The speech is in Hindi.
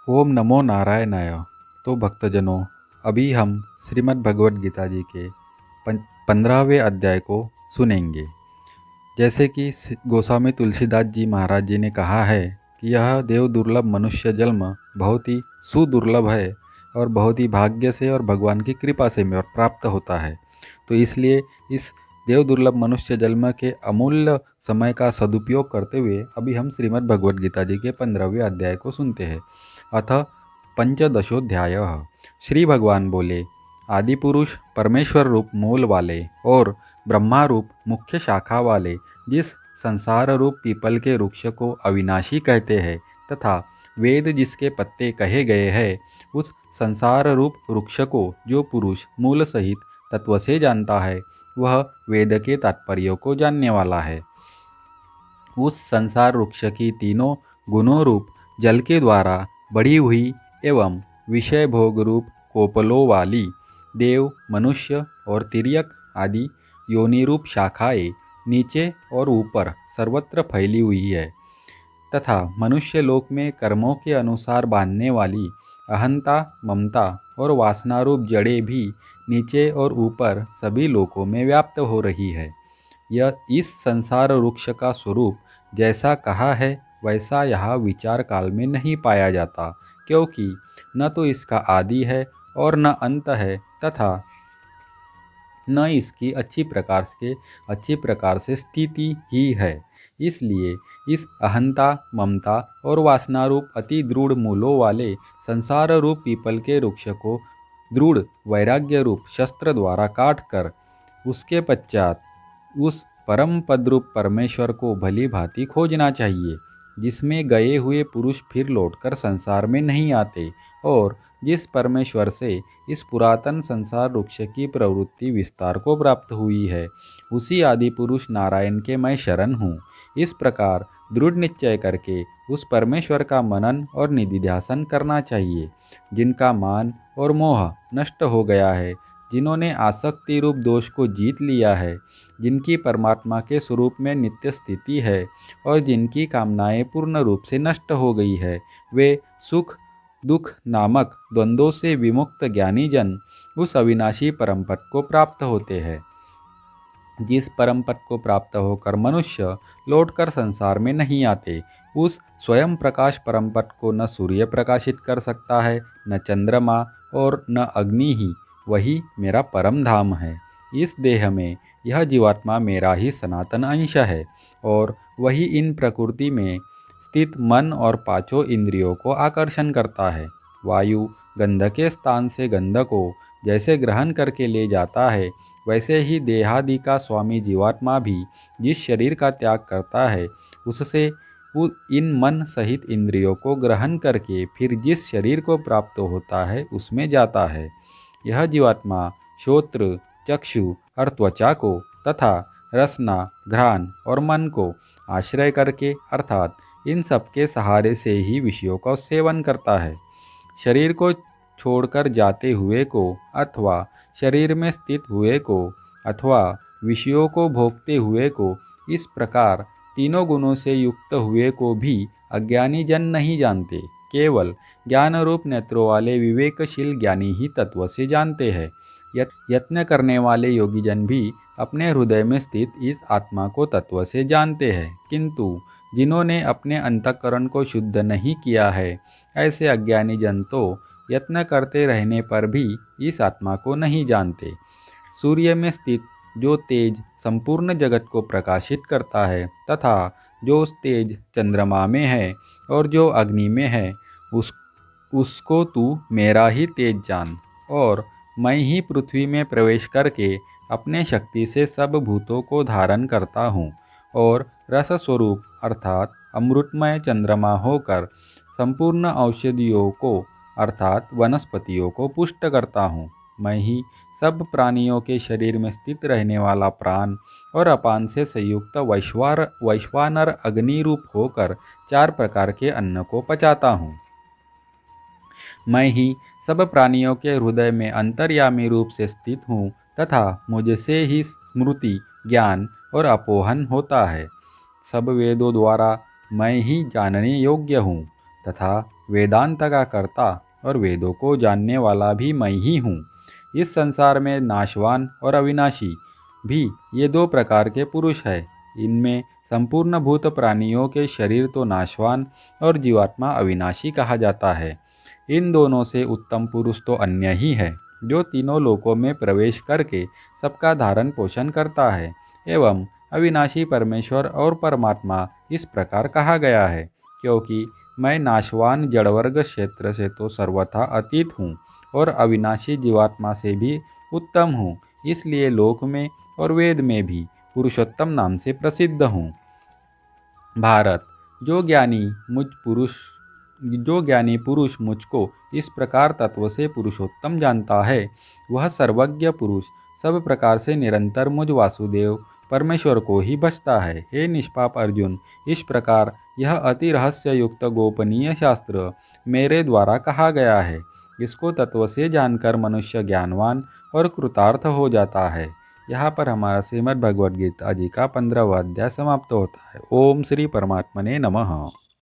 ओम नमो नारायणाय। तो भक्तजनों, अभी हम श्रीमद् भगवत गीता जी के 15वें अध्याय को सुनेंगे। जैसे कि गोस्वामी तुलसीदास जी महाराज जी ने कहा है कि यह देव दुर्लभ मनुष्य जन्म बहुत ही सुदुर्लभ है और बहुत ही भाग्य से और भगवान की कृपा से में और प्राप्त होता है। तो इसलिए इस देव दुर्लभ मनुष्य जन्म के अमूल्य समय का सदुपयोग करते हुए अभी हम श्रीमद् भगवत गीता जी के 15वें अध्याय को सुनते हैं। अथ पंचदशोध्याय। श्री भगवान बोले, आदि पुरुष परमेश्वर रूप मूल वाले और ब्रह्मा रूप मुख्य शाखा वाले जिस संसार रूप पीपल के वृक्ष को अविनाशी कहते हैं तथा वेद जिसके पत्ते कहे गए हैं, उस संसार रूप वृक्ष को जो पुरुष मूल सहित तत्व से जानता है, वह वेद के तात्पर्यों को जानने वाला है। उस संसार वृक्ष की तीनों गुणों रूप जल के द्वारा बढ़ी हुई एवं विषय भोग रूप कोपलों वाली देव, मनुष्य और तिर्यक आदि योनि रूप शाखाएं नीचे और ऊपर सर्वत्र फैली हुई है तथा मनुष्य लोक में कर्मों के अनुसार बांधने वाली अहंता, ममता और वासना रूप जड़ें भी नीचे और ऊपर सभी लोकों में व्याप्त हो रही है। यह इस संसार वृक्ष का स्वरूप जैसा कहा है वैसा यहाँ विचार काल में नहीं पाया जाता, क्योंकि न तो इसका आदि है और न अंत है तथा न इसकी अच्छी प्रकार से स्थिति ही है। इसलिए इस अहंता, ममता और वासना रूप अति दृढ़ मूलों वाले संसार रूप पीपल के वृक्ष को दृढ़ वैराग्य रूप शस्त्र द्वारा काट कर उसके पश्चात उस परम पदरूप परमेश्वर को भली भांति खोजना चाहिए, जिसमें गए हुए पुरुष फिर लौटकर संसार में नहीं आते और जिस परमेश्वर से इस पुरातन संसार वृक्ष की प्रवृत्ति विस्तार को प्राप्त हुई है, उसी आदि पुरुष नारायण के मैं शरण हूँ। इस प्रकार दृढ़ निश्चय करके उस परमेश्वर का मनन और निधिध्यासन करना चाहिए, जिनका मान और मोह नष्ट हो गया है, जिन्होंने आसक्ति रूप दोष को जीत लिया है, जिनकी परमात्मा के स्वरूप में नित्य स्थिति है और जिनकी कामनाएं पूर्ण रूप से नष्ट हो गई है, वे सुख दुख नामक द्वंद्वों से विमुक्त ज्ञानी जन उस अविनाशी परम पद को प्राप्त होते हैं। जिस परम पद को प्राप्त होकर मनुष्य लौटकर संसार में नहीं आते, उस स्वयं प्रकाश परम पद को न सूर्य प्रकाशित कर सकता है, न चंद्रमा और न अग्नि ही। वही मेरा परम धाम है। इस देह में यह जीवात्मा मेरा ही सनातन अंश है और वही इन प्रकृति में स्थित मन और पांचों इंद्रियों को आकर्षण करता है। वायु गंध के स्थान से गंध को जैसे ग्रहण करके ले जाता है, वैसे ही देहादि का स्वामी जीवात्मा भी जिस शरीर का त्याग करता है, उससे इन मन सहित इंद्रियों को ग्रहण करके फिर जिस शरीर को प्राप्त होता है उसमें जाता है। यह जीवात्मा श्रोत्र, चक्षु और त्वचा को तथा रसना, घ्राण और मन को आश्रय करके अर्थात इन सब के सहारे से ही विषयों का सेवन करता है। शरीर को छोड़कर जाते हुए को अथवा शरीर में स्थित हुए को अथवा विषयों को भोगते हुए को, इस प्रकार तीनों गुणों से युक्त हुए को भी अज्ञानी जन नहीं जानते। केवल ज्ञान रूप नेत्रों वाले विवेकशील ज्ञानी ही तत्व से जानते हैं। यत्न करने वाले योगी जन भी अपने हृदय में स्थित इस आत्मा को तत्व से जानते हैं, किंतु जिन्होंने अपने अंतःकरण को शुद्ध नहीं किया है, ऐसे अज्ञानी जन तो यत्न करते रहने पर भी इस आत्मा को नहीं जानते। सूर्य में स्थित जो तेज संपूर्ण जगत को प्रकाशित करता है तथा जो तेज चंद्रमा में है और जो अग्नि में है, उसको तू मेरा ही तेज जान। और मैं ही पृथ्वी में प्रवेश करके अपने शक्ति से सब भूतों को धारण करता हूँ और रस स्वरूप अर्थात अमृतमय चंद्रमा होकर संपूर्ण औषधियों को अर्थात वनस्पतियों को पुष्ट करता हूँ। मैं ही सब प्राणियों के शरीर में स्थित रहने वाला प्राण और अपान से संयुक्त वैश्वानर अग्नि रूप होकर 4 प्रकार के अन्न को पचाता हूँ। मैं ही सब प्राणियों के हृदय में अंतर्यामी रूप से स्थित हूँ तथा मुझसे ही स्मृति, ज्ञान और अपोहन होता है। सब वेदों द्वारा मैं ही जानने योग्य हूँ तथा वेदांत का कर्ता और वेदों को जानने वाला भी मैं ही हूँ। इस संसार में नाशवान और अविनाशी भी ये दो प्रकार के पुरुष है। इनमें संपूर्ण भूत प्राणियों के शरीर तो नाशवान और जीवात्मा अविनाशी कहा जाता है। इन दोनों से उत्तम पुरुष तो अन्य ही है, जो तीनों लोकों में प्रवेश करके सबका धारण पोषण करता है। एवं अविनाशी परमेश्वर और परमात्मा इस प्रकार कहा गया है, क्योंकि मैं नाशवान जड़वर्ग क्षेत्र से तो सर्वथा अतीत हूँ और अविनाशी जीवात्मा से भी उत्तम हूँ। इसलिए लोक में और वेद में भी पुरुषोत्तम नाम से प्रसिद्ध हूँ। भारत, जो ज्ञानी मुझ पुरुष जो ज्ञानी पुरुष मुझको इस प्रकार तत्व से पुरुषोत्तम जानता है, वह सर्वज्ञ पुरुष सब प्रकार से निरंतर मुझ वासुदेव परमेश्वर को ही भजता है। हे निष्पाप अर्जुन, इस प्रकार यह अति रहस्य युक्त गोपनीय शास्त्र मेरे द्वारा कहा गया है। इसको तत्व से जानकर मनुष्य ज्ञानवान और कृतार्थ हो जाता है। यहाँ पर हमारा श्रीमद् भगवद गीता जी का 15वां अध्याय समाप्त होता है। ओम श्री परमात्मने नमः।